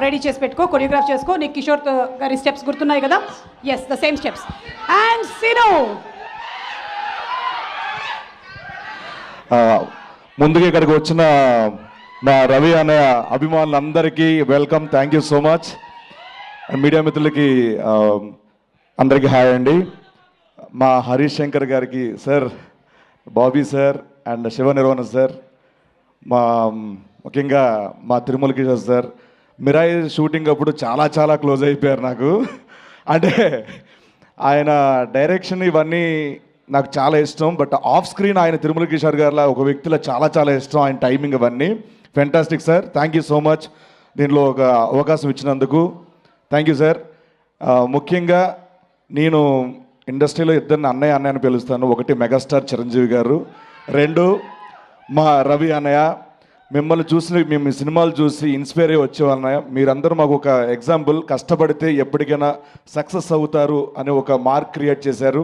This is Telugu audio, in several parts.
రెడీ చేసి పెట్టుకో, కొరియోగ్రాఫ్ చేసుకో. నీకు కిషోర్ గారి స్టెప్స్ గుర్తున్నాయి కదా? Yes, the same steps. And Seenu. ముందుగా ఇక్కడికి వచ్చిన మా రవి అనే అభిమానులందరికీ welcome, thank you so much. Media మిత్రులకి అందరికీ హాయ్ అండి. మా హరీష్ శంకర్ గారికి sir, Bobby sir and Shiva Nirvana sir, మా ముఖ్యంగా మా తిరుమల కిషోర్ సార్, మిరాయి షూటింగ్ అప్పుడు చాలా చాలా క్లోజ్ అయిపోయారు నాకు. అంటే ఆయన డైరెక్షన్ ఇవన్నీ నాకు చాలా ఇష్టం. బట్ ఆఫ్ స్క్రీన్ ఆయన తిరుమల కిషోర్ గారిలా ఒక వ్యక్తిలో చాలా చాలా ఇష్టం. ఆయన టైమింగ్ ఇవన్నీ fantastic sir. Thank you so much దీనిలో ఒక అవకాశం ఇచ్చినందుకు. Thank you sir. ముఖ్యంగా నేను ఇండస్ట్రీలో ఇద్దరిని అన్నయ్య అని పిలుస్తాను. ఒకటి మెగాస్టార్ చిరంజీవి గారు, రెండు మా రవి అన్నయ్య. మిమ్మల్ని చూసి, మేము సినిమాలు చూసి ఇన్స్పైర్ అయ్యి వచ్చేవాళ్ళన్నయ్య. మీరందరూ మాకు ఒక ఎగ్జాంపుల్. కష్టపడితే ఎప్పటికైనా సక్సెస్ అవుతారు అని ఒక మార్క్ క్రియేట్ చేశారు.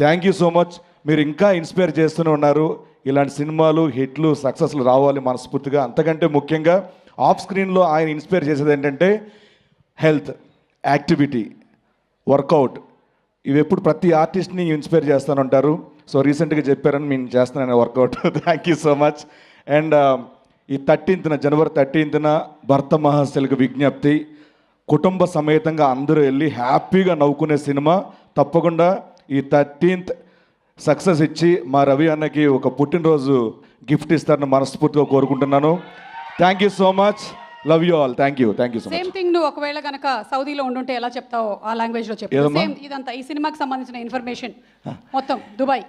Thank you so much. మీరు ఇంకా ఇన్స్పైర్ చేస్తూనే ఉన్నారు. ఇలాంటి సినిమాలు హిట్లు సక్సెస్లు రావాలి మనస్ఫూర్తిగా. అంతకంటే ముఖ్యంగా ఆఫ్ స్క్రీన్లో ఆయన ఇన్స్పైర్ చేసేది ఏంటంటే హెల్త్, యాక్టివిటీ, వర్కౌట్. ఇవి ఎప్పుడు ప్రతి ఆర్టిస్ట్ని ఇన్స్పైర్ చేస్తూనే ఉంటారు. సో రీసెంట్గా చెప్పారని నేను చేస్తున్నాను workout. Thank you so much. And ఈ 13th జనవరి 13th భర్త మహాశైలకు విజ్ఞప్తి, కుటుంబ సమేతంగా అందరూ వెళ్ళి హ్యాపీగా నవ్వుకునే సినిమా. తప్పకుండా ఈ 13th సక్సెస్ ఇచ్చి మా రవి అన్నకి ఒక పుట్టినరోజు గిఫ్ట్ ఇస్తారని మనస్ఫూర్తిగా కోరుకుంటున్నాను. Thank you so much. Love you all. Thank you so much. Same thing. నువ్వు ఒకవేళ కనుక సౌదీలో ఉండుంటే ఎలా చెప్తావో ఆ లాంగ్వేజ్లో చెప్పు. సేమ్ ఇదంతా ఈ సినిమాకి సంబంధించిన ఇన్ఫర్మేషన్ మొత్తం Dubai.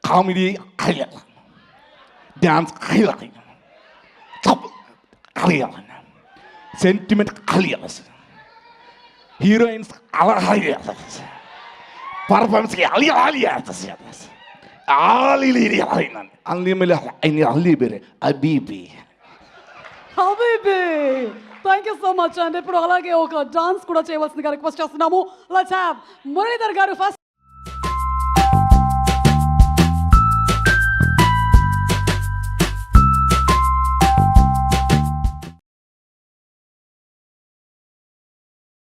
Comedy, dance, sentiment, heroines performance thank you so much. And ఇప్పుడు అలాగే ఒక డాన్స్ కూడా చేయవలసిందిగా రిక్వెస్ట్ చేస్తున్నాము. లెట్స్ హావ్ మురళీధర్ గారు ఫస్ట్.